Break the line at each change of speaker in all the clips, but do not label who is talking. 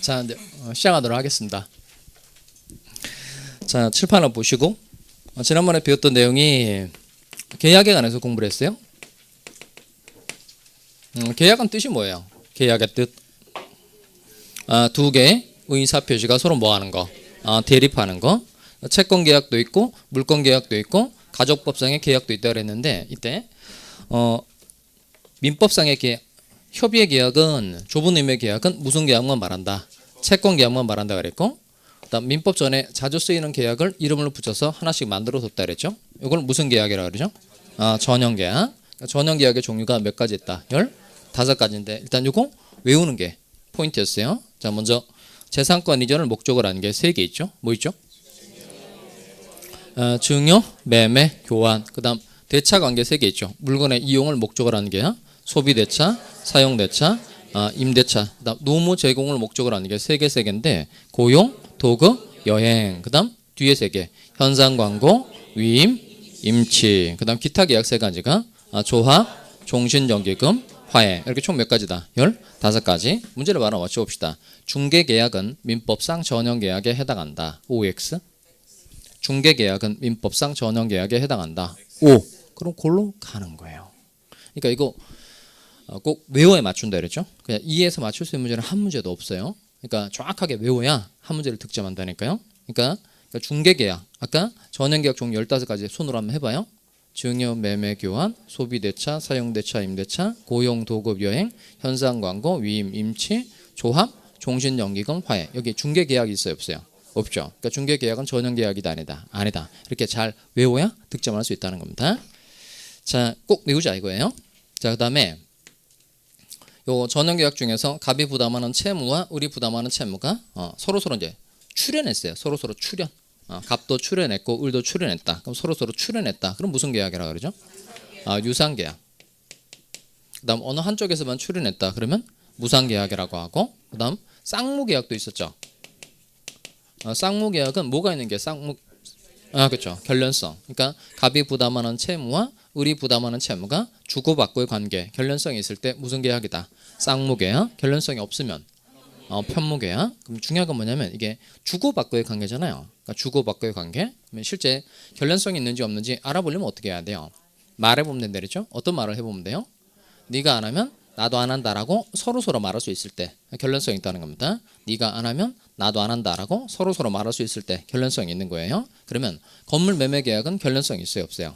자, 이제 시작하도록 하겠습니다. 자, 칠판을 보시고 지난번에 배웠던 내용이 계약에 관해서 공부를 했어요. 계약은 뜻이 뭐예요? 계약의 뜻. 두 개의 의사 표시가 서로 뭐 하는 거? 대립하는 거. 채권 계약도 있고 물권 계약도 있고 가족법상의 계약도 있다고 그랬는데 이때 민법상의 계약, 협의의 계약은 좁은 의미의 계약은 무슨 계약만 말한다. 채권 계약만 말한다 그랬고 그다음 민법 전에 자주 쓰이는 계약을 이름을 붙여서 하나씩 만들어 뒀다 그랬죠. 이걸 무슨 계약이라고 그러죠? 전형 계약. 전형 계약의 종류가 몇 가지 있다? 15가지인데 일단 이거 외우는 게 포인트였어요. 자, 먼저 재산권 이전을 목적으로 하는 게 3개 있죠. 뭐 있죠? 증여, 매매, 교환. 그다음 대차 관계 3개 있죠. 물건의 이용을 목적으로 하는 게 소비 대차, 사용 대차, 임대차. 그다음 노무 제공을 목적으로 하는 게 3개인데 고용, 도급, 여행. 그다음 뒤에 3개. 현상 광고, 위임, 임치. 그다음 기타 계약 3가지가 조합, 종신정기금, 화해. 이렇게 총 몇 가지다? 15가지. 문제를 바로 맞춰봅시다. 중개계약은 민법상 전형계약에 해당한다. OX. 중개계약은 민법상 전형계약에 해당한다. O. 그럼 골로 가는 거예요. 그러니까 이거 꼭 외워야 맞춘다 그랬죠. 그냥 2에서 맞출 수 있는 문제는 한 문제도 없어요. 그러니까 정확하게 외워야 한 문제를 득점한다니까요. 그러니까 중개계약. 아까 전형계약 종류 15가지 손으로 한번 해봐요. 증여, 매매, 교환, 소비 대차, 사용 대차, 임대차, 고용, 도급, 여행, 현상 광고, 위임, 임치, 조합, 종신연기금, 화해. 여기 중개계약이 있어요, 없어요? 없죠. 그러니까 중개계약은 전형계약이다, 아니다. 이렇게 잘 외워야 득점할 수 있다는 겁니다. 자, 꼭 외우자 이거예요. 자, 그다음에 요 전형계약 중에서 갑이 부담하는 채무와 을이 부담하는 채무가 서로 이제 출연했어요. 서로 출연. 갑도 출연했고 을도 출연했다. 그럼 서로 출연했다. 그럼 무슨 계약이라고 그러죠? 유상계약. 그다음 어느 한쪽에서만 출연했다. 그러면 무상계약이라고 하고 그다음 쌍무계약도 있었죠. 쌍무계약은 뭐가 있는 게 그렇죠. 결련성. 그러니까 갑이 부담하는 채무와 을이 부담하는 채무가 주고받고의 관계, 결련성이 있을 때 무슨 계약이다? 쌍무계약. 결련성이 없으면 편무계약. 그럼 중요한 건 뭐냐면 이게 주고받고의 관계잖아요. 그러니까 주고받고의 관계. 실제 결련성이 있는지 없는지 알아보려면 어떻게 해야 돼요? 말해보면 된다 그랬죠? 어떤 말을 해보면 돼요? 네가 안 하면 나도 안 한다라고 서로 말할 수 있을 때 결련성이 있다는 겁니다. 네가 안 하면 나도 안 한다라고 서로 말할 수 있을 때 결련성이 있는 거예요. 그러면 건물 매매 계약은 결련성이 있어요, 없어요?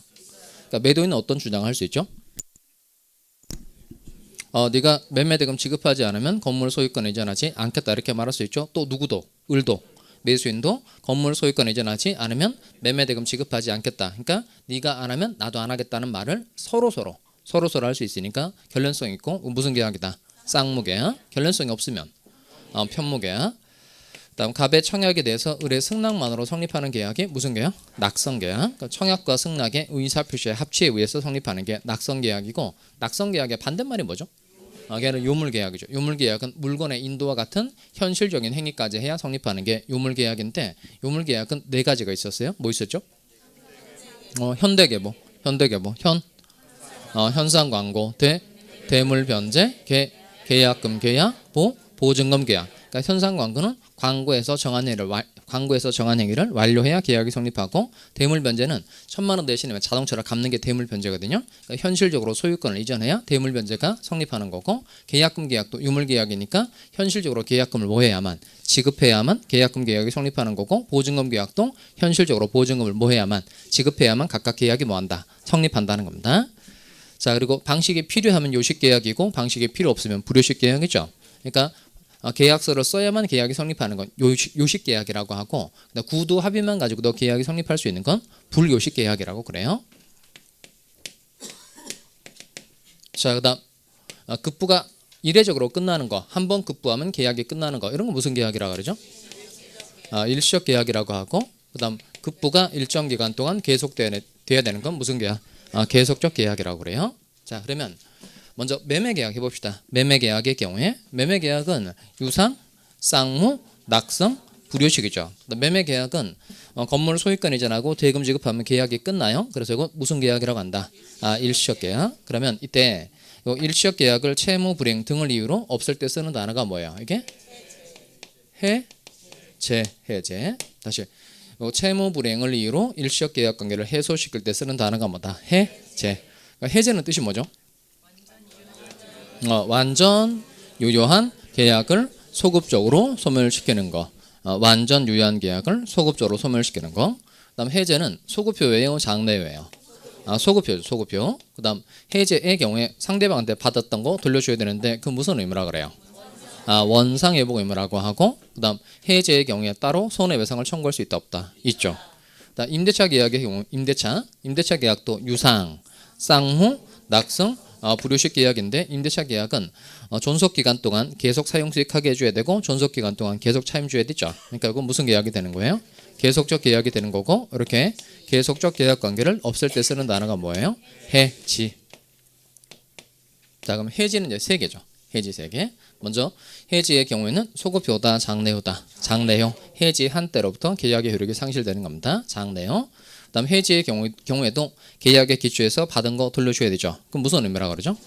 그러니까 매도인은 어떤 주장을 할 수 있죠? 네가 매매대금 지급하지 않으면 건물 소유권 이전하지 않겠다 이렇게 말할 수 있죠. 또 누구도 을도 매수인도 건물 소유권 이전하지 않으면 매매대금 지급하지 않겠다. 그러니까 네가 안 하면 나도 안 하겠다는 말을 서로 할 수 있으니까 결련성 있고 무슨 계약이다? 쌍무계약. 결련성이 없으면 편무계약. 다음 갑의 청약에 대해서 을의 승낙만으로 성립하는 계약이 무슨 계약? 낙성계약. 그러니까 청약과 승낙의 의사표시의 합치에 의해서 성립하는 게 낙성계약이고 낙성계약의 반대말이 뭐죠? 걔는 요물계약이죠. 요물계약은 물건의 인도와 같은 현실적인 행위까지 해야 성립하는 게 요물계약인데 요물계약은 4가지가 있었어요. 뭐 있었죠? 현대계보, 현상광고, 대물변제, 계약금 계약, 보증금 계약. 그러니까 현상광고는 광고에서 정한 행위를 완료해야 계약이 성립하고 대물변제는 1,000만 원 대신에 자동차를 갚는 게 대물변제거든요. 그러니까 현실적으로 소유권을 이전해야 대물변제가 성립하는 거고 계약금 계약도 유물계약이니까 현실적으로 계약금을 뭐 해야만 지급해야만 계약금 계약이 성립하는 거고 보증금 계약도 현실적으로 보증금을 뭐 해야만 지급해야만 각각 계약이 뭐한다? 성립한다는 겁니다. 자, 그리고 방식이 필요하면 요식계약이고 방식이 필요 없으면 불요식계약이죠. 그러니까 계약서를 써야만 계약이 성립하는 건 요식계약이라고 하고 구두 합의만 가지고도 계약이 성립할 수 있는 건 불요식계약이라고 그래요. 자, 그다음 급부가 이례적으로 끝나는 거, 한 번 급부하면 계약이 끝나는 거 이런 거 무슨 계약이라고 그러죠? 일시적 계약이라고 하고 그다음 급부가 일정 기간 동안 계속돼야 되는 건 무슨 계약? 계속적 계약이라고 그래요. 자, 그러면 먼저 매매계약 해봅시다. 매매계약의 경우에 매매계약은 유상, 쌍무, 낙성, 불요식이죠. 매매계약은 건물 소유권 이전하고 대금 지급하면 계약이 끝나요. 그래서 이거 무슨 계약이라고 한다? 일시적 계약. 그러면 이때 일시적 계약을 채무 불이행 등을 이유로 없을 때 쓰는 단어가 뭐예요? 이게 해제. 다시 채무 불이행을 이유로 일시적 계약 관계를 해소시킬 때 쓰는 단어가 뭐다? 해제. 그러니까 해제는 뜻이 뭐죠? 완전 유효한 계약을 소급적으로 소멸시키는 거. 완전 유효한 계약을 소급적으로 소멸시키는 거. 그다음 해제는 소급효예요, 장래효예요? 소급효죠, 소급효. 그다음 해제의 경우에 상대방한테 받았던 거 돌려줘야 되는데 그 무슨 의무라 그래요? 원상회복 의무라고 하고, 그다음 해제의 경우에 따로 손해배상을 청구할 수 있다 없다? 있죠. 그다음 임대차 계약의 경우 임대차 계약도 유상, 쌍후, 낙승, 불효식 계약인데 임대차 계약은 존속 기간 동안 계속 사용 수익하게 해줘야 되고 존속 기간 동안 계속 차임줘야 되죠. 그러니까 이건 무슨 계약이 되는 거예요? 계속적 계약이 되는 거고, 이렇게 계속적 계약 관계를 없앨 때 쓰는 단어가 뭐예요? 해지. 자, 그럼 해지는 이제 세 개죠. 해지 세 개. 먼저 해지의 경우에는 소급효다, 장래효다. 장래효. 해지한 때로부터 계약의 효력이 상실되는 겁니다. 장래효. 그다음 해지의 경우에도 계약에 기초해서 받은 거 돌려줘야 되죠. 그럼 무슨 의무라 그러죠?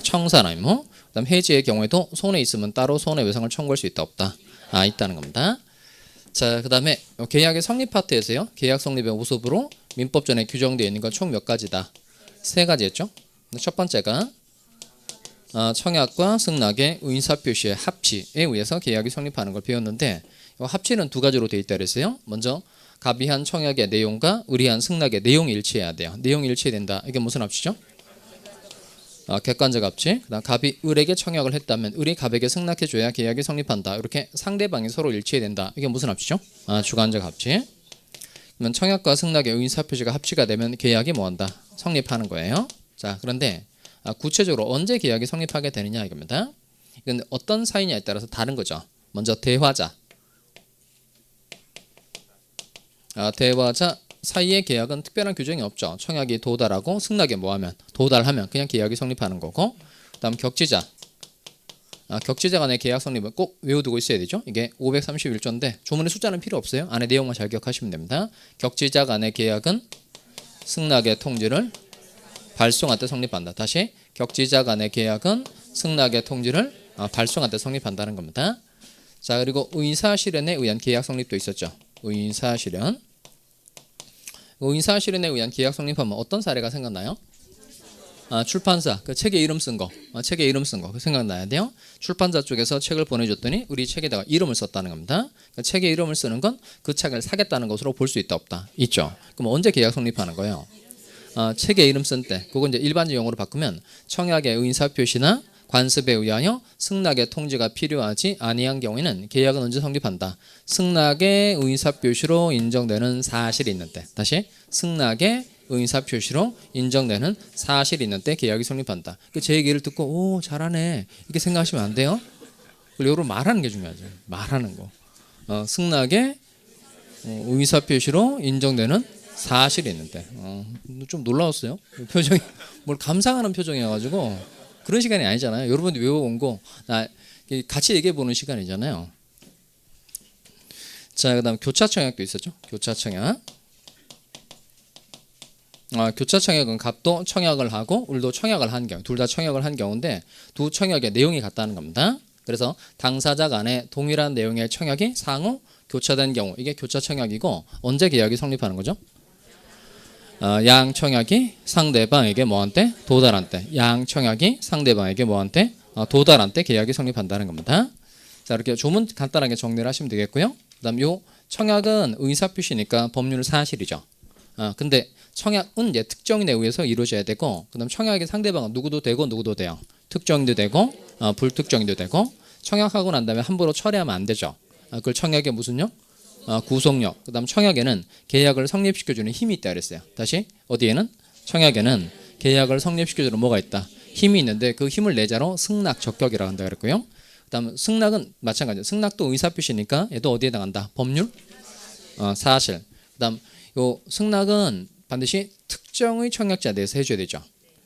청산 의무. 그다음 해지의 경우에도 손해 있으면 따로 손해배상을 청구할 수 있다 없다? 있다는 겁니다. 자, 그다음에 계약의 성립 파트에서요. 계약 성립의 우습으로 민법전에 규정되어 있는 건 총 몇 가지다? 세 가지였죠. 첫 번째가 청약과 승낙의 의사표시의 합치에 의해서 계약이 성립하는 걸 배웠는데, 합치는 두 가지로 되어 있다 그랬어요. 먼저 갑의한 청약의 내용과 의리한 승낙의 내용이 일치해야 돼요. 내용이 일치된다. 이게 무슨 합치죠? 객관적 합치. 그다음 갑이 을에게 청약을 했다면 을이 갑에게 승낙해줘야 계약이 성립한다. 이렇게 상대방이 서로 일치해야 된다. 이게 무슨 합치죠? 주관적 합치. 그러면 청약과 승낙의 의사표시가 합치가 되면 계약이 뭐한다? 성립하는 거예요. 자, 그런데 구체적으로 언제 계약이 성립하게 되느냐 이겁니다. 이건 어떤 사이냐에 따라서 다른 거죠. 먼저 대화자. 대화자 사이의 계약은 특별한 규정이 없죠. 청약이 도달하고 승낙에 뭐하면 도달하면 그냥 계약이 성립하는 거고, 그다음 격지자. 격지자 간의 계약 성립은 꼭 외워두고 있어야 되죠. 이게 531조인데 조문의 숫자는 필요 없어요. 안에 내용만 잘 기억하시면 됩니다. 격지자 간의 계약은 승낙의 통지를 발송할 때 성립한다. 다시 격지자 간의 계약은 승낙의 통지를 발송할 때 성립한다는 겁니다. 자, 그리고 의사실현에 의한 계약 성립도 있었죠. 의사실현에 의한 계약 성립하면 어떤 사례가 생각나요? 출판사, 그 책에 이름 쓴 거, 생각나야 돼요. 출판사 쪽에서 책을 보내줬더니 우리 책에다가 이름을 썼다는 겁니다. 그 책에 이름을 쓰는 건 그 책을 사겠다는 것으로 볼 수 있다 없다? 있죠. 그럼 언제 계약 성립하는 거예요? 책에 이름 쓴 때. 그거 이제 일반적 용어로 바꾸면 청약의 의사표시나 관습에 의하여 승낙의 통지가 필요하지 아니한 경우에는 계약은 언제 성립한다? 승낙의 의사표시로 인정되는 사실이 있는 때. 다시 승낙의 의사표시로 인정되는 사실이 있는 때 계약이 성립한다. 제 얘기를 듣고 오 잘하네 이렇게 생각하시면 안 돼요. 그리고 말하는 게 중요하죠. 말하는 거. 승낙의 의사표시로 인정되는 사실이 있는데 좀 놀라웠어요. 표정이 뭘 감상하는 표정이어가지고 그런 시간이 아니잖아요. 여러분이 외워온 거 같이 얘기해 보는 시간이잖아요. 자, 그다음 교차청약도 있었죠. 교차청약. 교차청약은 갑도 청약을 하고 을도 청약을 한 경우, 둘 다 청약을 한 경우인데 두 청약의 내용이 같다는 겁니다. 그래서 당사자 간에 동일한 내용의 청약이 상호 교차된 경우 이게 교차청약이고, 언제 계약이 성립하는 거죠? 양 청약이 상대방에게 뭐한테? 도달한 때. 양 청약이 상대방에게 뭐한테? 도달한 때 계약이 성립한다는 겁니다. 자, 이렇게 조문 간단하게 정리를 하시면 되겠고요. 그다음 요 청약은 의사표시니까 법률 사실이죠. 근데 청약은 이제 특정인에 의해서 이루어져야 되고, 그다음 청약의 상대방은 누구도 되고 누구도 돼요. 특정인도 되고 불특정인도 되고, 청약하고 난 다음에 함부로 철회하면 안 되죠. 그걸 청약의 무슨요? 구속력. 그다음 청약에는 계약을 성립시켜주는 힘이 있다 그랬어요. 다시 어디에는? 청약에는 계약을 성립시켜주는 뭐가 있다? 힘이 있는데 그 힘을 내자로 승낙 적격이라고 한다 그랬고요. 그다음 승낙은 마찬가지예요. 승낙도 의사표시니까 얘도 어디에 해당한다? 법률 사실. 그다음 요 승낙은 반드시 특정의 청약자에 대해서 해줘야 되죠.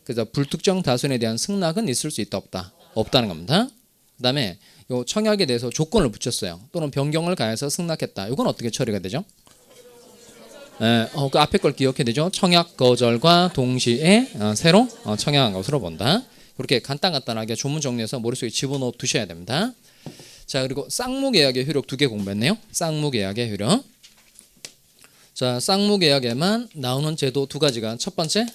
그래서 불특정 다수에 대한 승낙은 있을 수 있다 없다? 없다는 겁니다. 그다음에 요 청약에 대해서 조건을 붙였어요. 또는 변경을 가해서 승낙했다. 이건 어떻게 처리가 되죠? 그 앞에 걸 기억해야 되죠. 청약 거절과 동시에 새로 청약한 것으로 본다. 이렇게 간단하게 조문 정리해서 머릿속에 집어넣어 두셔야 됩니다. 자. 자, 그리고 쌍무계약의 효력 두 개 공부했네요. 쌍무계약의 효력. 자, 쌍무계약에만 나오는 제도 두 가지가 첫 번째,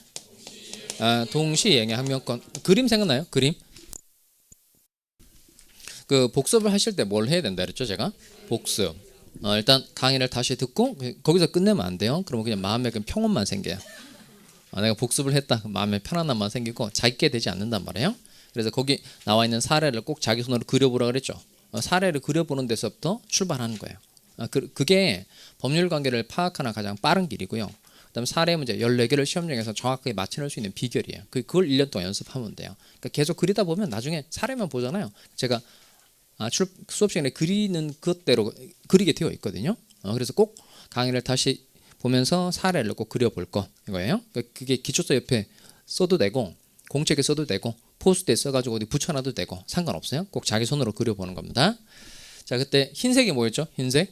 동시이행의 항명권. 그림 생각나요? 그림. 그 복습을 하실 때 뭘 해야 된다 그랬죠, 제가? 복습. 일단 강의를 다시 듣고 거기서 끝내면 안 돼요. 그러면 그냥 마음에 그냥 평온만 생겨요. 내가 복습을 했다, 마음에 편안함만 생기고 작게 되지 않는단 말이에요. 그래서 거기 나와 있는 사례를 꼭 자기 손으로 그려보라 그랬죠. 사례를 그려보는 데서부터 출발하는 거예요. 그게 법률 관계를 파악하는 가장 빠른 길이고요. 그다음에 사례 문제 14개를 시험장에서 정확하게 맞춰낼 수 있는 비결이에요. 그걸 1년 동안 연습하면 돼요. 그러니까 계속 그리다 보면 나중에 사례만 보잖아요. 제가 수업 시간에 그리는 그대로 그리게 되어 있거든요. 그래서 꼭 강의를 다시 보면서 사례를 꼭 그려볼 거 이거예요. 그러니까 그게 기초서 옆에 써도 되고 공책에 써도 되고 포스트에 써가지고 어디 붙여놔도 되고 상관없어요. 꼭 자기 손으로 그려보는 겁니다. 자, 그때 흰색이 뭐였죠? 흰색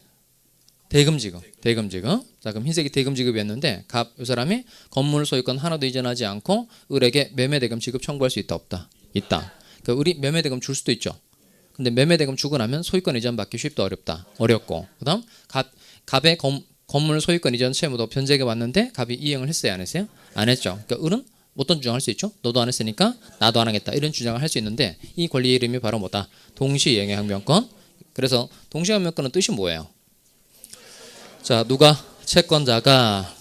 대금지급. 자, 그럼 흰색이 대금지급이었는데 이 사람이 건물 소유권 하나도 이전하지 않고 을에게 매매대금 지급 청구할 수 있다 없다? 있다. 그러니까 을이 매매대금 줄 수도 있죠. 근데 매매대금 주고 나면 소유권 이전 받기 쉽다 어렵다? 어렵고. 그다음 갑의 건물 소유권 이전 채무도 변제가 왔는데 갑이 이행을 했어요, 안 했어요? 안 했죠. 그러니까 을은 어떤 주장할 수 있죠? 너도 안 했으니까 나도 안 하겠다, 이런 주장을 할 수 있는데 이 권리의 이름이 바로 뭐다? 동시이행의 항명권. 그래서 동시항명권은 뜻이 뭐예요? 자, 누가 채권자가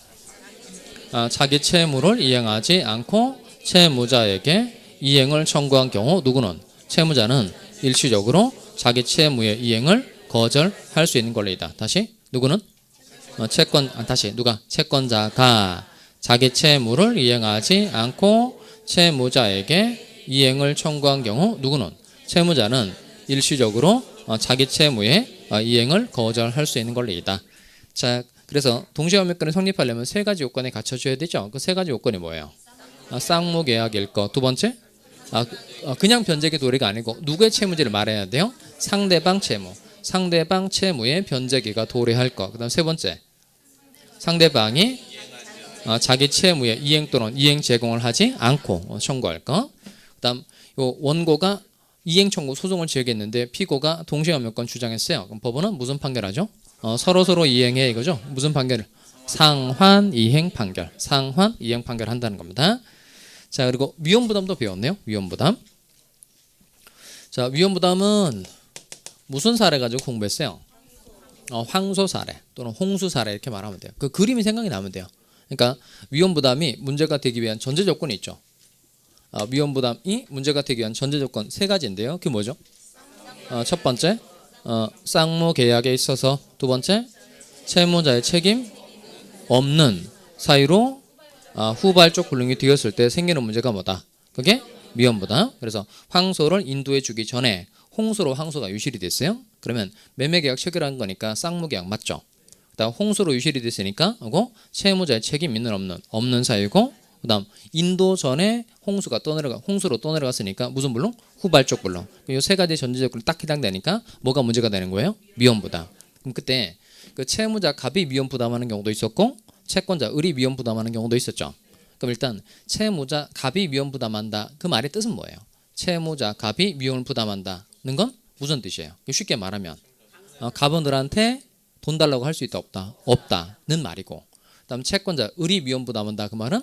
자기 채무를 이행하지 않고 채무자에게 이행을 청구한 경우 누구는 채무자는 일시적으로 자기 채무의 이행을 거절할 수 있는 권리이다. 다시 누구는 누가 채권자가 자기 채무를 이행하지 않고 채무자에게 이행을 청구한 경우 누구는 채무자는 일시적으로 자기 채무의 이행을 거절할 수 있는 권리이다. 자, 그래서 동시항명권이 성립하려면 세 가지 요건이 갖춰져야 되죠. 그 세 가지 요건이 뭐예요? 쌍무계약일 거. 두 번째, 그냥 변제기 도리가 아니고 누구의 채무지를 말해야 돼요? 상대방 채무의 변제기가 도래할 거. 그다음 세 번째, 상대방이 자기 채무의 이행 또는 이행 제공을 하지 않고 청구할 거. 그다음 요 원고가 이행 청구 소송을 제기했는데 피고가 동시항명권 주장했어요. 그럼 법원은 무슨 판결하죠? 서로 이행해 이거죠. 무슨 판결? 상환 이행 판결. 상환 이행 판결 한다는 겁니다. 자, 그리고 위험부담도 배웠네요. 위험부담. 자, 위험부담은 무슨 사례 가지고 공부했어요? 황소 사례 또는 홍수 사례 이렇게 말하면 돼요. 그 그림이 생각이 나면 돼요. 그러니까 위험부담이 문제가 되기 위한 전제 조건이 있죠. 위험부담이 문제가 되기 위한 전제 조건 세 가지인데요. 그게 뭐죠? 첫 번째, 쌍무계약에 있어서. 두 번째, 채무자의 책임 없는 사유로 후발적 불능이 되었을 때 생기는 문제가 뭐다? 그게 위험부담. 그래서 황소를 인도해 주기 전에 홍수로 황소가 유실이 됐어요. 그러면 매매계약 체결한 거니까 쌍무계약 맞죠? 그다음 홍수로 유실이 됐으니까 채무자의 책임 있는 없는 사유고, 그다음 인도 전에 홍수로 떠내려갔으니까 무슨 불능? 후발적 불능. 이 세 가지 전제 조건이 딱 해당되니까 뭐가 문제가 되는 거예요? 위험부담. 그럼 그때 그 채무자 갑이 위험부담하는 경우도 있었고 채권자 을이 위험부담하는 경우도 있었죠. 그럼 일단 채무자 갑이 위험부담한다. 그 말의 뜻은 뭐예요? 채무자 갑이 위험을 부담한다는 건 무슨 뜻이에요? 쉽게 말하면 갑은 을한테 돈 달라고 할 수 있다 없다? 없다는 말이고, 그다음 채권자 을이 위험부담한다. 그 말은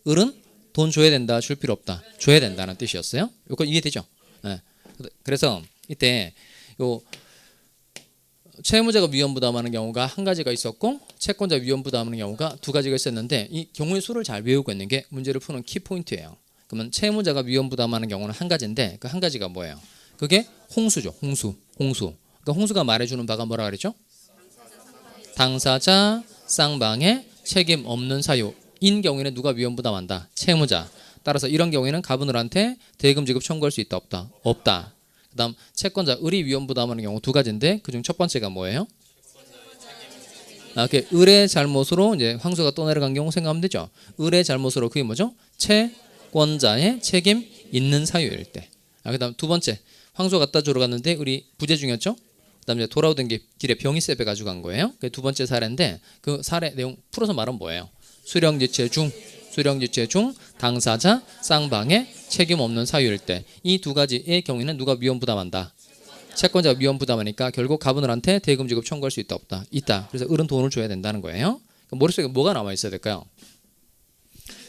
을은 돈 줘야 된다, 줄 필요 없다, 줘야 된다는 뜻이었어요. 이거 이해되죠? 네. 그래서 이때 요 채무자가 위험부담하는 경우가 한 가지가 있었고 채권자 위험부담하는 경우가 두 가지가 있었는데 이 경우의 수를 잘 외우고 있는 게 문제를 푸는 키포인트예요. 그러면 채무자가 위험부담하는 경우는 한 가지인데 그 한 가지가 뭐예요? 그게 홍수죠. 홍수. 그러니까 홍수가 말해주는 바가 뭐라 그랬죠? 당사자 쌍방의 책임 없는 사유인 경우에는 누가 위험부담한다? 채무자. 따라서 이런 경우에는 갑은 을한테 대금 지급 청구할 수 있다 없다? 없다. 그다음 채권자 을이 위험부담하는 경우 두 가지인데 그중 첫 번째가 뭐예요? 그 을의 잘못으로 이제 황소가 떠내려간 경우 생각하면 되죠. 을의 잘못으로 그게 뭐죠? 채권자의 책임 있는 사유일 때. 그다음 두 번째, 황소 갖다 주러 갔는데 을이 부재 중이었죠. 그다음 이제 돌아오던 길에 병이 세배 가지고 간 거예요. 그게 두 번째 사례인데 그 사례 내용 풀어서 말하면 뭐예요? 수령지체 중 당사자 쌍방의 책임 없는 사유일 때 이 두 가지의 경우에는 누가 위험부담한다? 채권자가 위험 부담하니까 결국 가분을한테 대금 지급 청구할 수 있다 없다? 있다. 그래서 을은 돈을 줘야 된다는 거예요. 머릿속에 뭐가 남아 있어야 될까요?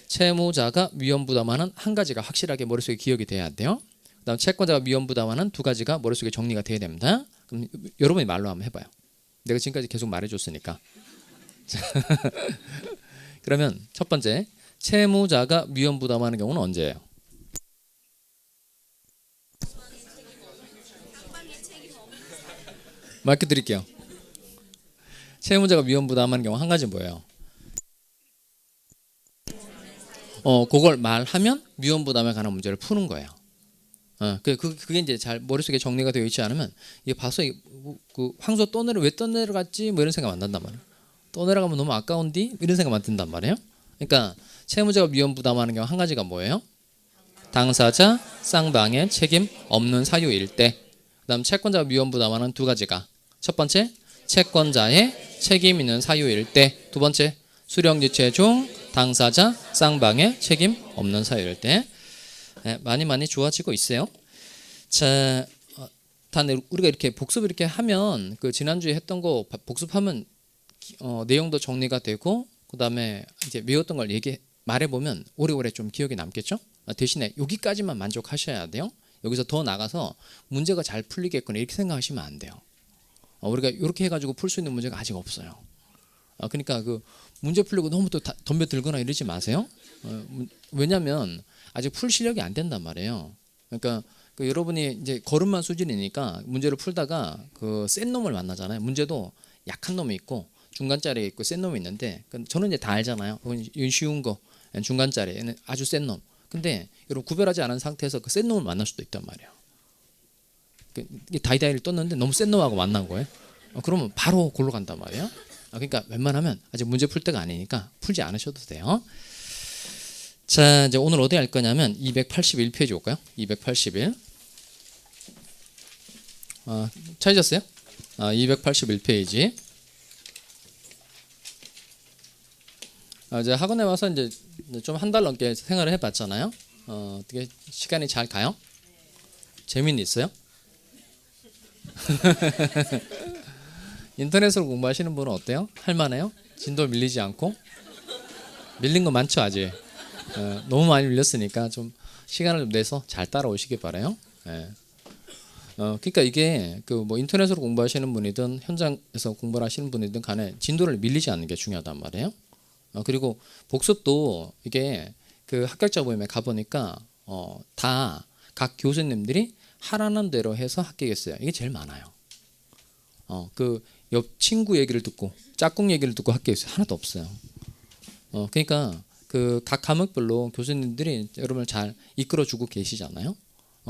채무자가 위험 부담하는 한 가지가 확실하게 머릿속에 기억이 돼야 돼요. 그다음 채권자가 위험 부담하는 두 가지가 머릿속에 정리가 돼야 됩니다. 그럼 여러분이 말로 한번 해봐요. 내가 지금까지 계속 말해줬으니까. 그러면 첫 번째, 채무자가 위험 부담하는 경우는 언제예요? 마이크 드릴게요. 채무자가 위험 부담하는 경우 한 가지 뭐예요? 그걸 말하면 위험 부담에 관한 문제를 푸는 거예요. 그게 이제 잘 머릿속에 정리가 되어 있지 않으면 이게 봐서 그 황소 왜 떠내려갔지 뭐 이런 생각 안 난단 말이에요. 떠내려가면 너무 아까운디 이런 생각 안 든단 말이에요. 그러니까 채무자가 위험 부담하는 경우 한 가지가 뭐예요? 당사자 쌍방의 책임 없는 사유일 때. 그다음 채권자가 위험 부담하는 두 가지가 첫 번째 채권자의 책임 있는 사유일 때, 두 번째 수령지체 중 당사자 쌍방의 책임 없는 사유일 때. 많이 좋아지고 있어요. 자, 우리가 이렇게 복습을 이렇게 하면 그 지난주에 했던 거 복습하면 내용도 정리가 되고 그다음에 이제 외웠던 걸 말해 보면 오래오래 좀 기억에 남겠죠? 대신에 여기까지만 만족하셔야 돼요. 여기서 더 나가서 문제가 잘 풀리겠구나 이렇게 생각하시면 안 돼요. 우리가 이렇게 해가지고 풀 수 있는 문제가 아직 없어요. 그러니까 그 문제 풀려고 너무 또 덤벼들거나 이러지 마세요. 왜냐하면 아직 풀 실력이 안 된단 말이에요. 그러니까 그 여러분이 이제 걸음마 수준이니까 문제를 풀다가 그 센 놈을 만나잖아요. 문제도 약한 놈이 있고 중간짜리 있고 센 놈이 있는데 저는 이제 다 알잖아요. 이건 쉬운 거, 중간짜리, 얘는 아주 센 놈. 근데 여러분 구별하지 않은 상태에서 그 센 놈을 만날 수도 있단 말이에요. 다이다이를 떴는데 너무 센 놈하고 만난 거예요. 그러면 바로 골로 간단 말이에요. 그러니까 웬만하면 아직 문제 풀 때가 아니니까 풀지 않으셔도 돼요. 자, 이제 오늘 어디 할 거냐면 281페이지 올까요? 281. 찾으셨어요? 281페이지. 이제 학원에 와서 이제 좀 한 달 넘게 생활을 해봤잖아요. 어떻게 시간이 잘 가요? 재미는 있어요? 인터넷으로 공부하시는 분은 어때요? 할만해요? 진도 밀리지 않고? 밀린 거 많죠 아직? 너무 많이 밀렸으니까 좀 시간을 좀 내서 잘 따라오시길 바라요. 그러니까 이게 그 뭐 인터넷으로 공부하시는 분이든 현장에서 공부를 하시는 분이든 간에 진도를 밀리지 않는 게 중요하단 말이에요. 그리고 복습도 이게 그 합격자 모임에 가보니까 다 각 교수님들이 하라는 대로 해서 합격했어요. 이게 제일 많아요. 그 옆 친구 얘기를 듣고 짝꿍 얘기를 듣고 합격했어요. 하나도 없어요. 그러니까 그 각 과목별로 교수님들이 여러분을 잘 이끌어주고 계시잖아요.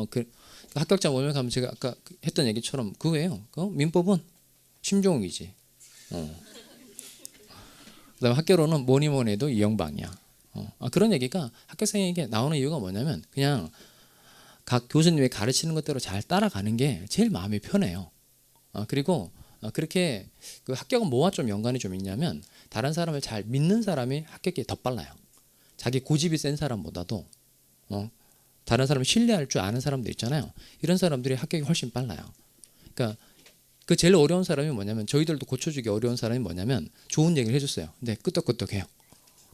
그 합격자 모임에 가면 제가 아까 했던 얘기처럼 그거예요. 민법은 심종욱이지. 그다음에 학교로는 뭐니 해도 이영방이야. 그런 얘기가 학교생에게 나오는 이유가 뭐냐면 그냥 각 교수님이 가르치는 것대로 잘 따라가는 게 제일 마음이 편해요. 그리고 그렇게 그 합격은 뭐와 좀 연관이 좀 있냐면 다른 사람을 잘 믿는 사람이 합격이 더 빨라요. 자기 고집이 센 사람보다도 다른 사람을 신뢰할 줄 아는 사람들 있잖아요. 이런 사람들이 합격이 훨씬 빨라요. 그러니까 그 제일 어려운 사람이 뭐냐면 저희들도 고쳐주기 어려운 사람이 뭐냐면 좋은 얘기를 해줬어요. 근데 끄떡끄떡해요.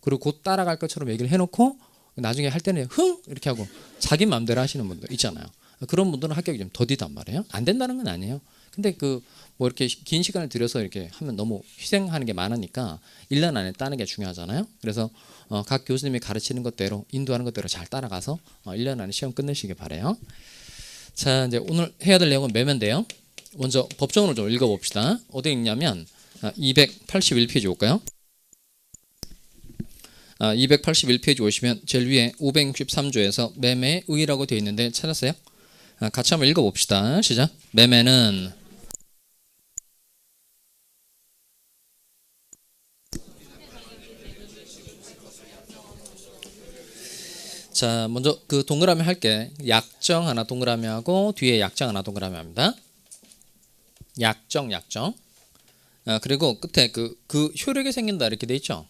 그리고 곧 따라갈 것처럼 얘기를 해놓고 나중에 할 때는 흥 이렇게 하고 자기 마음대로 하시는 분들 있잖아요. 그런 분들은 합격이 좀 더디단 말이에요. 안 된다는 건 아니에요. 근데 그 뭐 이렇게 긴 시간을 들여서 이렇게 하면 너무 희생하는 게 많으니까 1년 안에 따는 게 중요하잖아요. 그래서 각 교수님이 가르치는 것대로 인도하는 것대로 잘 따라가서 1년 안에 시험 끝내시길 바래요. 자, 이제 오늘 해야 될 내용은 매매인데요. 먼저 법정으로 좀 읽어봅시다. 어디 있냐면 281페이지 올까요? 281페이지 오시면 제일 위에 563조에서 매매의 의의라고 되어 있는데 찾았어요? 같이 한번 읽어봅시다. 시작. 매매는 자, 먼저 그 동그라미 할게. 약정 하나 동그라미 하고 뒤에 약정 하나 동그라미 합니다. 약정. 그리고 끝에 그 효력이 생긴다 이렇게 돼 있죠.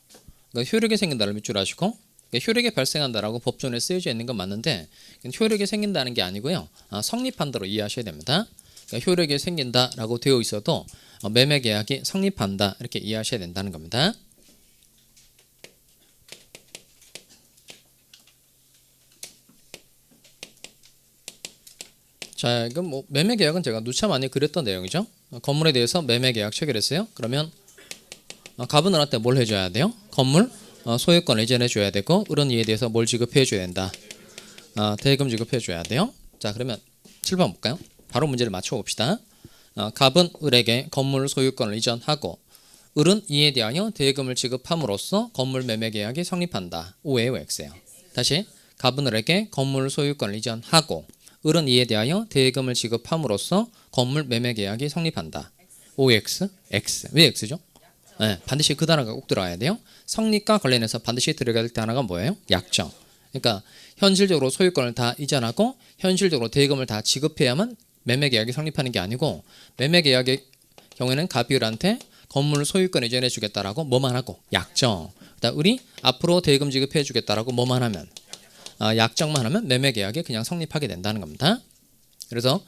그러니까 효력이 생긴다를 밑줄 하시고 효력이 발생한다라고 법조문에 쓰여져 있는 건 맞는데 효력이 생긴다는 게 아니고요. 성립한다로 이해하셔야 됩니다. 그러니까 효력이 생긴다라고 되어 있어도 매매 계약이 성립한다 이렇게 이해하셔야 된다는 겁니다. 자, 이건 뭐 매매 계약은 제가 누차 많이 그렸던 내용이죠. 건물에 대해서 매매 계약 체결했어요. 그러면 갑은을한테 뭘 해줘야 돼요? 건물 소유권을 이전해 줘야 되고 을은 이에 대해서 뭘 지급해 줘야 된다. 대금 지급해 줘야 돼요. 자, 그러면 7번 볼까요? 바로 문제를 맞춰 봅시다. 갑은 을에게 건물 소유권을 이전하고 을은 이에 대하여 대금을 지급함으로써 건물 매매 계약이 성립한다. O예요, X예요. 다시 갑은 을에게 건물 소유권을 이전하고 을은 이에 대하여 대금을 지급함으로써 건물 매매 계약이 성립한다. OX, X. 왜 X죠? 네, 반드시 그 단어가 꼭 들어가야 돼요. 성립과 관련해서 반드시 들어가야 될 단어가 뭐예요? 약정. 그러니까 현실적으로 소유권을 다 이전하고 현실적으로 대금을 다 지급해야만 매매 계약이 성립하는 게 아니고 매매 계약의 경우에는 갑이 을한테 건물 소유권 이전해 주겠다라고 뭐만 하고 약정. 그다음 우리 앞으로 대금 지급해 주겠다라고 뭐만 하면 약정만 하면 매매 계약이 그냥 성립하게 된다는 겁니다. 그래서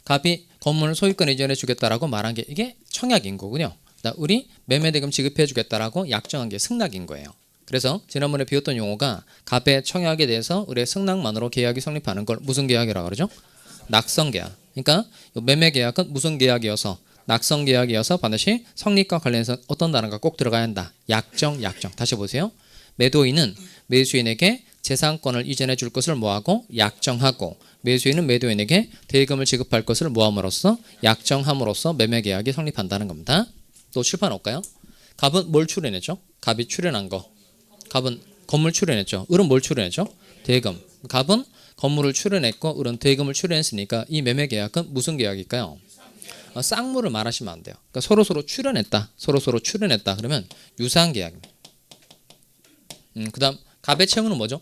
갑이 건물 소유권 이전해 주겠다라고 말한 게 이게 청약인 거군요. 그다음 우리 매매 대금 지급해 주겠다라고 약정한 게 승낙인 거예요. 그래서 지난번에 배웠던 용어가 갑의 청약에 대해서 을의 승낙만으로 계약이 성립하는 걸 무슨 계약이라고 그러죠? 낙성 계약. 그러니까 매매 계약은 무슨 계약이어서 낙성 계약이어서 반드시 성립과 관련해서 어떤 단어가 꼭 들어가야 한다. 약정, 약정. 다시 보세요. 매도인은 매수인에게 재산권을 이전해 줄 것을 뭐하고 약정하고 매수인은 매도인에게 대금을 지급할 것을 뭐함으로써 약정함으로써 매매 계약이 성립한다는 겁니다. 또 칠판 올까요? 갑은 뭘 출연했죠? 갑이 출연한 거. 갑은 건물 출연했죠. 을은 뭘 출연했죠? 대금. 갑은 건물을 출연했고 을은 대금을 출연했으니까 이 매매 계약은 무슨 계약일까요? 쌍무를 말하시면 안 돼요. 그러니까 서로서로 출연했다. 서로서로 출연했다. 그러면 유사한 계약입니다. 그다음 갑의 채무는 뭐죠?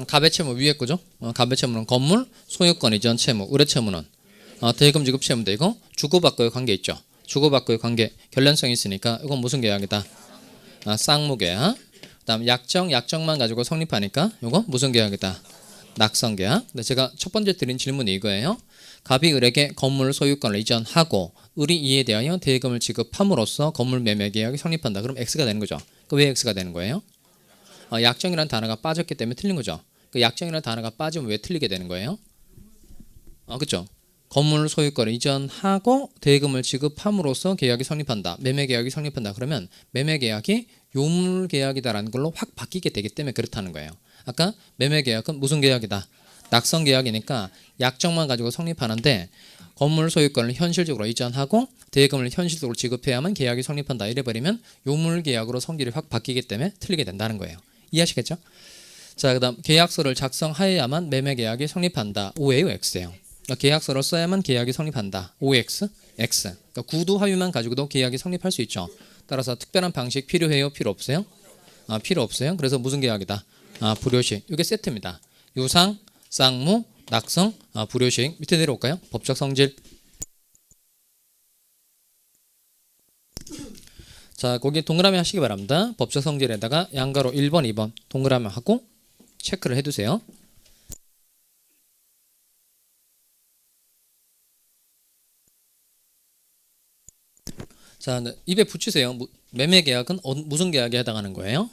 갑의 채무 위에 거죠. 갑의 채무는 건물 소유권 이전 채무. 을의 채무는 대금 지급 채무 되고 주고받고의 관계 있죠. 주고받고의 관계 결련성이 있으니까 이건 무슨 계약이다? 쌍무 계약. 그다음 약정만 가지고 성립하니까 이거 무슨 계약이다? 낙성 계약. 근데 제가 첫 번째 드린 질문이 이거예요. 갑이 을에게 건물 소유권을 이전하고 을이 이에 대하여 대금을 지급함으로써 건물 매매 계약이 성립한다. 그럼 X가 되는 거죠. 왜 X가 되는 거예요? 약정이라는 단어가 빠졌기 때문에 틀린 거죠. 그 약정이라는 단어가 빠지면 왜 틀리게 되는 거예요? 그렇죠. 건물 소유권을 이전하고 대금을 지급함으로써 계약이 성립한다. 매매 계약이 성립한다. 그러면 매매 계약이 요물 계약이다라는 걸로 확 바뀌게 되기 때문에 그렇다는 거예요. 아까 매매 계약은 무슨 계약이다? 낙성 계약이니까 약정만 가지고 성립하는데 건물 소유권을 현실적으로 이전하고 대금을 현실적으로 지급해야만 계약이 성립한다. 이래버리면 요물 계약으로 성질이 확 바뀌기 때문에 틀리게 된다는 거예요. 이해하시겠죠? 자, 그다음 계약서를 작성하여야만 매매 계약이 성립한다. O예요, X예요. 그러니까 계약서를 써야만 계약이 성립한다. OX, X. 그러니까 구두 합의만 가지고도 계약이 성립할 수 있죠. 따라서 특별한 방식 필요해요? 필요 없어요? 필요 없어요. 그래서 무슨 계약이다? 불효식. 이게 세트입니다. 유상, 쌍무, 낙성, 불효식. 밑에 내려올까요? 법적 성질. 자, 거기 동그라미 하시기 바랍니다. 법적 성질에다가 양가로 1번, 2번 동그라미 하고 체크를 해두세요. 자, 입에 붙이세요. 매매 계약은 무슨 계약에 해당하는 거예요?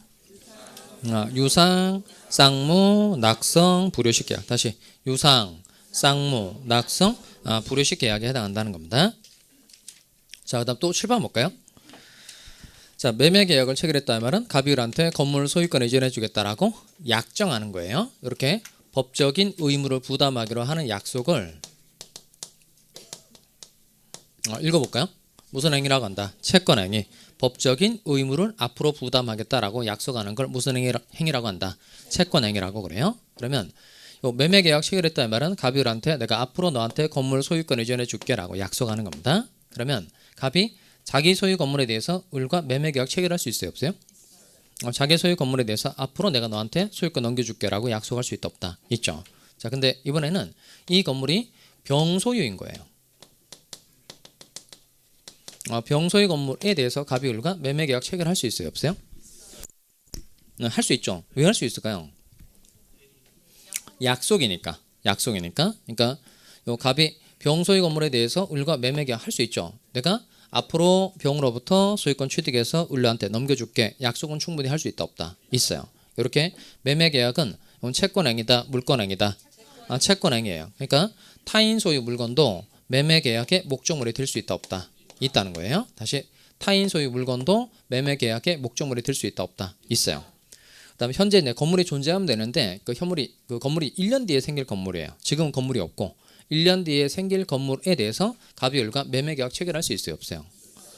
유상, 쌍무, 낙성, 불효식 계약. 다시 유상, 쌍무, 낙성, 불효식 계약에 해당한다는 겁니다. 자, 그다음 또 7번 볼까요? 자, 매매 계약을 체결했다는 말은 갑이 을한테 건물 소유권을 이전해 주겠다라고 약정하는 거예요. 이렇게 법적인 의무를 부담하기로 하는 약속을 읽어볼까요? 무슨 행위라고 한다? 채권행위. 법적인 의무를 앞으로 부담하겠다라고 약속하는 걸 무슨 행위라고 한다? 채권행위라고 그래요. 그러면 요 매매계약 체결했다는 말은 갑이 을한테 내가 앞으로 너한테 건물 소유권 이전해 줄게라고 약속하는 겁니다. 그러면 갑이 자기 소유 건물에 대해서 을과 매매계약 체결할 수 있어요? 없어요? 자기 소유 건물에 대해서 앞으로 내가 너한테 소유권 넘겨줄게라고 약속할 수 있다 없다? 있죠. 자, 근데 이번에는 이 건물이 병소유인 거예요. 병소유 건물에 대해서 갑이 을과 매매계약 체결할 수 있어요? 없어요? 할 수 있죠. 왜 할 수 있을까요? 약속이니까. 그러니까 요 갑이 병 소유 건물에 대해서 을과 매매 계약 할 수 있죠. 내가 앞으로 병으로부터 소유권 취득해서 을한테 넘겨줄게. 약속은 충분히 할 수 있다 없다? 있어요. 이렇게 매매 계약은 채권행위다, 물권행위다. 채권행위예요. 그러니까 타인 소유 물건도 매매 계약의 목적물이 될 수 있다 없다? 있다는 거예요. 다시 타인 소유 물건도 매매 계약의 목적물이 될 수 있다 없다? 있어요. 그다음에 현재 이제 건물이 존재하면 되는데 그 건물이 1년 뒤에 생길 건물이에요. 지금은 건물이 없고 1년 뒤에 생길 건물에 대해서 갑이 을과 매매 계약 체결할 수 있어요, 없어요?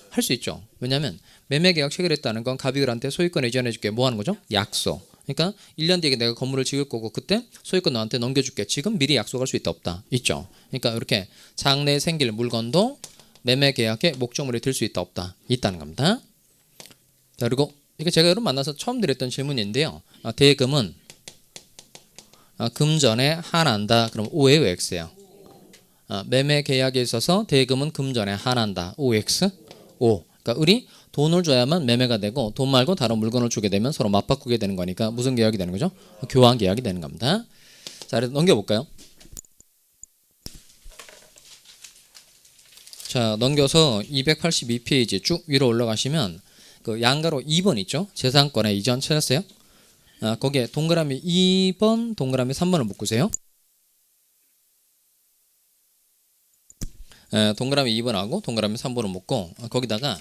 할 수 있죠. 왜냐하면 매매 계약 체결했다는 건 갑이 을한테 소유권 이전해 줄게. 뭐 하는 거죠? 약속. 그러니까 1년 뒤에 내가 건물을 지을 거고 그때 소유권 너한테 넘겨줄게. 지금 미리 약속할 수 있다 없다? 있죠. 그러니까 이렇게 장래에 생길 물건도 매매 계약의 목적물이 될 수 있다 없다? 있다는 겁니다. 자, 그리고 이게 제가 여러분 만나서 처음 드렸던 질문인데요. 대금은 금전에 한한다. 그럼 O예요, X예요? 매매 계약에 있어서 대금은 금전에 한한다. OX? O. 그러니까 을이 돈을 줘야만 매매가 되고 돈 말고 다른 물건을 주게 되면 서로 맞바꾸게 되는 거니까 무슨 계약이 되는 거죠? 교환 계약이 되는 겁니다. 자, 그래서 넘겨볼까요? 자, 넘겨서 282페이지 쭉 위로 올라가시면 그 양가로 2번 있죠? 재산권의 이전 찾았어요? 거기에 동그라미 2번, 동그라미 3번을 묶으세요. 동그라미 2번하고 동그라미 3번을 묶고 거기다가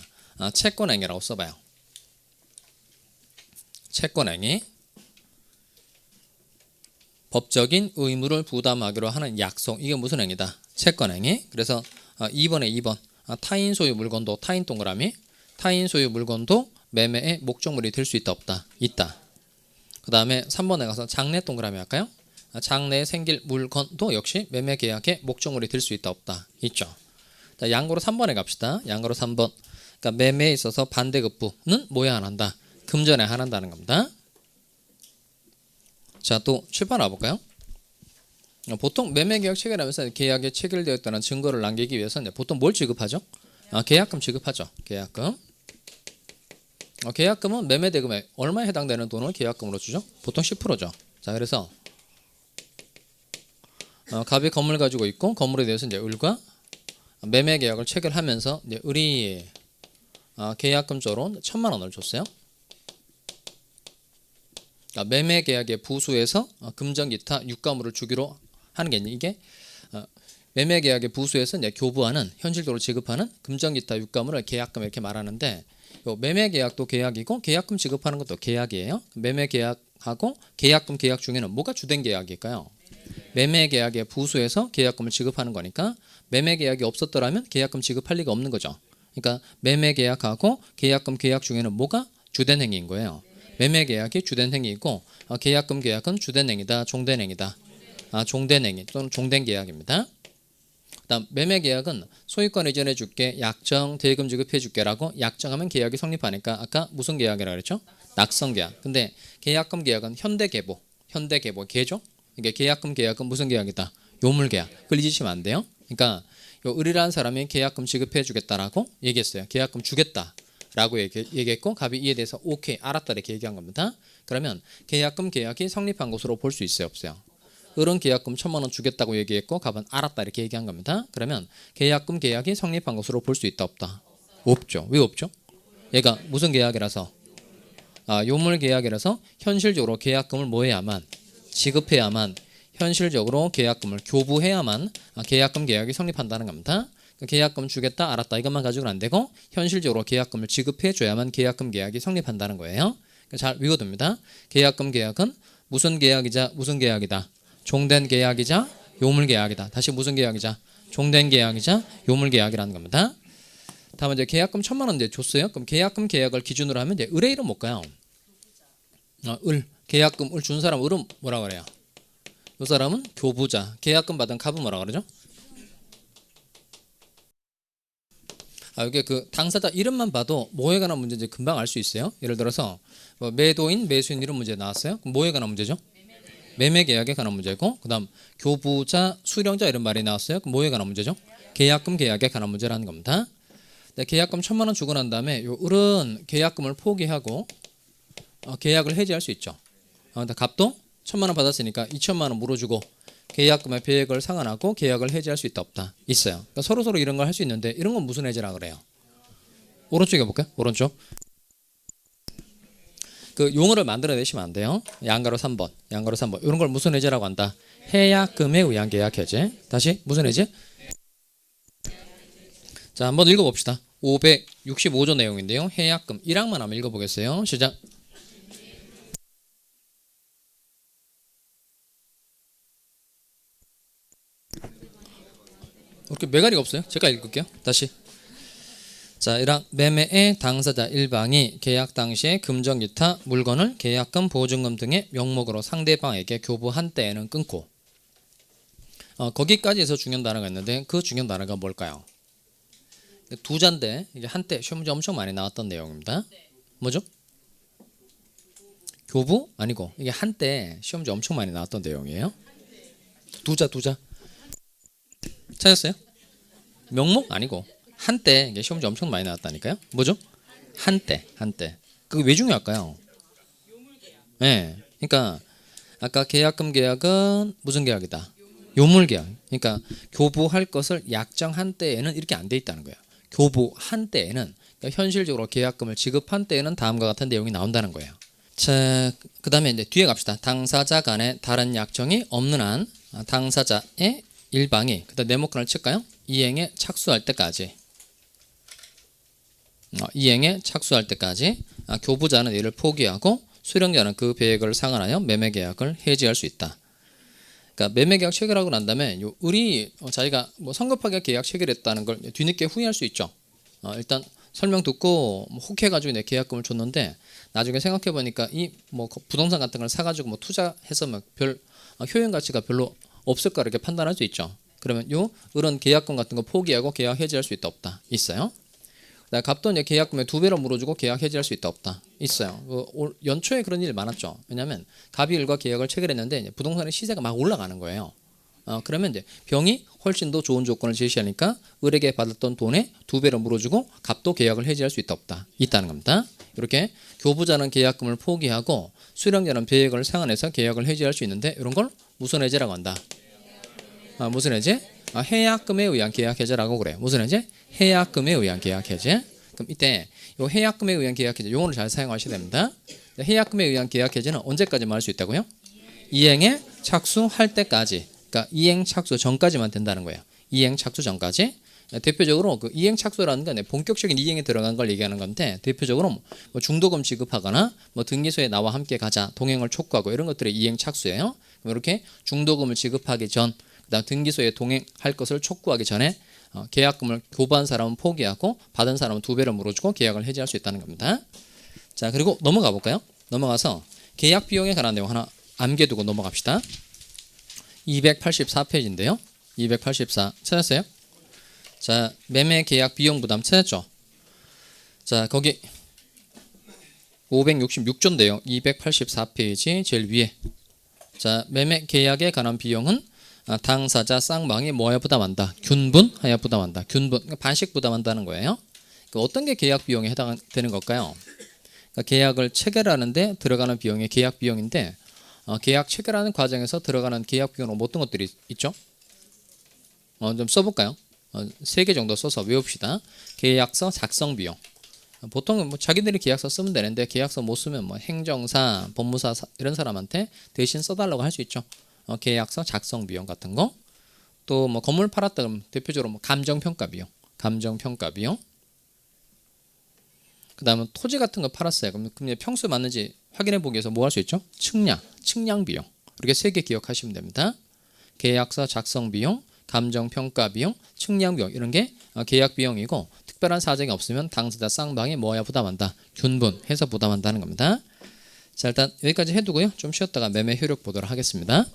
채권행위라고 써봐요. 채권행위. 법적인 의무를 부담하기로 하는 약속. 이게 무슨 행위다? 채권행위. 그래서 2번에 2번. 타인 소유 물건도 타인 동그라미. 타인 소유 물건도 매매의 목적물이 될 수 있다 없다? 있다. 그 다음에 3번에 가서 장래 동그라미 할까요? 장래에 생길 물건도 역시 매매 계약의 목적물이 될 수 있다 없다? 있죠. 자, 양거로 3번에 갑시다. 양거로 3번. 그러니까 매매에 있어서 반대급부는 뭐에 한한다? 금전에 한한다는 겁니다. 자, 또 7번 와볼까요? 보통 매매계약 체결하면서 계약이 체결되었다는 증거를 남기기 위해서 보통 뭘 지급하죠? 계약금 지급하죠. 계약금. 계약금은 매매대금에 얼마에 해당되는 돈을 계약금으로 주죠? 보통 10%죠. 자, 그래서 갑이 건물 가지고 있고 건물에 대해서 이제 을과 매매계약을 체결하면서 이제 을이 계약금조로 1,000만 원을 줬어요. 그러니까 매매계약의 부수에서 금전기타 유가물을 주기로 하는 게 이게 매매계약의 부수에서 이제 교부하는 현실적으로 지급하는 금전기타 유가물을 계약금 이렇게 말하는데 매매계약도 계약이고 계약금 지급하는 것도 계약이에요. 매매계약하고 계약금 계약 중에는 뭐가 주된 계약일까요? 매매계약의 부수에서 계약금을 지급하는 거니까 매매계약이 없었더라면 계약금 지급할 리가 없는 거죠. 그러니까 매매계약하고 계약금 계약 중에는 뭐가 주된 행위인 거예요. 매매계약이 주된 행위이고 계약금 계약은 주된 행위다, 종된 행위다. 종된 행위 또는 종된 계약입니다. 그다음 매매계약은 소유권 이전해 줄게, 약정, 대금 지급해 줄게라고 약정하면 계약이 성립하니까 아까 무슨 계약이라고 그랬죠? 낙성계약. 근데 계약금 계약은 현대계보 계죠? 이게 계약금 계약은 무슨 계약이다? 요물계약. 그걸 잊으시면 안 돼요. 그러니까 요 을이라는 사람이 계약금 지급해 주겠다라고 얘기했어요. 계약금 주겠다라고 얘기했고 갑이 이에 대해서 오케이 알았다 이렇게 얘기한 겁니다. 그러면 계약금 계약이 성립한 것으로 볼 수 있어요, 없어요? 을은 계약금 1,000만 원 주겠다고 얘기했고 갑은 알았다 이렇게 얘기한 겁니다. 그러면 계약금 계약이 성립한 것으로 볼 수 있다 없다? 없죠. 왜 없죠? 얘가 무슨 계약이라서? 요물 계약이라서 현실적으로 계약금을 뭐 해야만? 지급해야만, 현실적으로 계약금을 교부해야만 계약금 계약이 성립한다는 겁니다. 계약금 주겠다 알았다 이것만 가지고는 안 되고 현실적으로 계약금을 지급해 줘야만 계약금 계약이 성립한다는 거예요. 잘 외워둡니다. 계약금 계약은 무슨 계약이자 무슨 계약이다? 종된 계약이자 요물 계약이다. 다시 무슨 계약이자? 종된 계약이자 요물 계약이라는 겁니다. 다음은 이제 계약금 1,000만 원 이제 줬어요. 그럼 계약금 계약을 기준으로 하면 이제 을의 이름 뭘까요? 을. 계약금 을 준 사람 을은 뭐라 그래요? 이 사람은 교부자. 계약금 받은 갑은 뭐라 그러죠? 이게 그 당사자 이름만 봐도 뭐에 관한 문제인지 금방 알 수 있어요. 예를 들어서 뭐 매도인, 매수인 이런 문제 나왔어요. 그럼 뭐에 관한 문제죠? 매매 계약에 관한 문제고, 그다음 교부자, 수령자 이런 말이 나왔어요. 그럼 뭐에 관한 문제죠? 계약금 계약에 관한 문제라는 겁니다. 계약금 1,000만 원 주고 난 다음에 요 을은 계약금을 포기하고 계약을 해지할 수 있죠. 근데 갑도 1,000만 원 받았으니까 2,000만 원 물어주고 계약금의 배액을 상환하고 계약을 해지할 수 있다 없다 있어요. 그러니까 서로 이런 걸 할 수 있는데 이런 건 무슨 해지라 그래요? 오른쪽에 볼까요? 오른쪽. 그 용어를 만들어내시면 안 돼요. 양가로 3번, 양가로 3번. 이런 걸 무슨 해지라고 한다? 해약금에 의한 계약 해지. 다시 무슨 해지? 자, 한번 읽어봅시다. 565조 내용인데요. 해약금 1항만 한번 읽어보겠어요. 시작. 이렇게 매가리가 없어요. 제가 읽을게요. 다시. 자, 1항 매매의 당사자 일방이 계약 당시에 금전 기타 물건을 계약금, 보증금 등의 명목으로 상대방에게 교부한 때에는 끊고 거기까지 해서 중요한 단어가 있는데 그 중요한 단어가 뭘까요? 두 자인데 이게 한때 시험 문제 엄청 많이 나왔던 내용입니다. 뭐죠? 교부? 아니고 이게 한때 시험 문제 엄청 많이 나왔던 내용이에요. 두자 찾았어요? 명목? 아니고 한때 이게 시험 문제 엄청 많이 나왔다니까요. 뭐죠? 한때 그게 왜 중요할까요? 네, 그러니까 아까 계약금 계약은 무슨 계약이다? 요물계약. 그러니까 교부할 것을 약정한 때에는 이렇게 안 돼 있다는 거예요. 교부한 때에는 그러니까 현실적으로 계약금을 지급한 때에는 다음과 같은 내용이 나온다는 거예요. 자, 그 다음에 이제 뒤에 갑시다. 당사자 간에 다른 약정이 없는 한 당사자의 일방이 그다음 네모칸을 칠까요? 이행에 착수할 때까지 교부자는 이를 포기하고 수령자는 그 배액을 상환하여 매매계약을 해지할 수 있다. 그러니까 매매계약 체결하고 난 다음에 요 을이 자기가 뭐 성급하게 계약 체결했다는 걸 뒤늦게 후회할 수 있죠. 일단 설명 듣고 뭐 혹해가지고 내 계약금을 줬는데 나중에 생각해 보니까 이 뭐 부동산 같은 걸 사가지고 뭐 투자해서 뭐 별 효용 가치가 별로 없을까 이렇게 판단할 수 있죠. 그러면 요 을은 계약금 같은 거 포기하고 계약 해지할 수 있다 없다 있어요. 갑도 이제 계약금의 2배로 물어주고 계약 해지할 수 있다 없다 있어요. 연초에 그런 일이 많았죠. 왜냐하면 갑이 을과 계약을 체결했는데 이제 부동산의 시세가 막 올라가는 거예요. 그러면 이제 병이 훨씬 더 좋은 조건을 제시하니까 을에게 받았던 돈의 2배로 물어주고 갑도 계약을 해지할 수 있다 없다 있다는 겁니다. 이렇게 교부자는 계약금을 포기하고 수령자는 배액을 상환해서 계약을 해지할 수 있는데 이런 걸 무슨 해지라고 한다? 무슨 해지? 해약금에 의한 계약 해지라고 그래요. 무슨 해지? 해약금에 의한 계약 해지. 그럼 이때 이 해약금에 의한 계약 해지 용어를 잘 사용하셔야 됩니다. 해약금에 의한 계약 해지는 언제까지만 할 수 있다고요? 이행에 착수할 때까지. 그러니까 이행 착수 전까지만 된다는 거예요. 이행 착수 전까지. 대표적으로 그 이행 착수라는 건 본격적인 이행에 들어간 걸 얘기하는 건데 대표적으로 뭐 중도금 지급하거나 뭐 등기소에 나와 함께 가자 동행을 촉구하고 이런 것들이 이행 착수예요. 이렇게 중도금을 지급하기 전 그다음 등기소에 동행할 것을 촉구하기 전에 계약금을 교부한 사람은 포기하고 받은 사람은 2배를 물어주고 계약을 해지할 수 있다는 겁니다. 자, 그리고 넘어가 볼까요? 넘어가서 계약 비용에 관한 내용 하나 암기해두고 넘어갑시다. 284페이지인데요. 284 찾았어요? 자, 매매 계약 비용 부담 찾았죠? 자, 거기 566조인데요. 284페이지 제일 위에. 자, 매매 계약에 관한 비용은 당사자 쌍방이 뭐하여 부담한다? 균분하여 부담한다. 균분, 그러니까 반씩 부담한다는 거예요. 그러니까 어떤 게 계약 비용에 해당되는 걸까요? 그러니까 계약을 체결하는데 들어가는 비용이 계약 비용인데 계약 체결하는 과정에서 들어가는 계약 비용은 어떤 것들이 있죠? 좀 써볼까요? 3개 정도 써서 외웁시다. 계약서 작성 비용. 보통은 뭐 자기들이 계약서 쓰면 되는데 계약서 못 쓰면 뭐 행정사, 법무사 이런 사람한테 대신 써달라고 할 수 있죠. 계약서 작성 비용 같은 거. 또 뭐 건물 팔았다 그러면 대표적으로 뭐 감정평가 비용. 그다음에 토지 같은 거 팔았어요. 그럼 평수에 맞는지 확인해 보기 위해서 뭐 할 수 있죠? 측량 비용. 이렇게 3개 기억하시면 됩니다. 계약서 작성 비용, 감정평가 비용, 측량 비용 이런 게 계약 비용이고 특별한 사정이 없으면 당사자 쌍방이 뭐야 부담한다? 균분해서 부담한다는 겁니다. 자, 일단 여기까지 해두고요. 좀 쉬었다가 매매 효력 보도록 하겠습니다.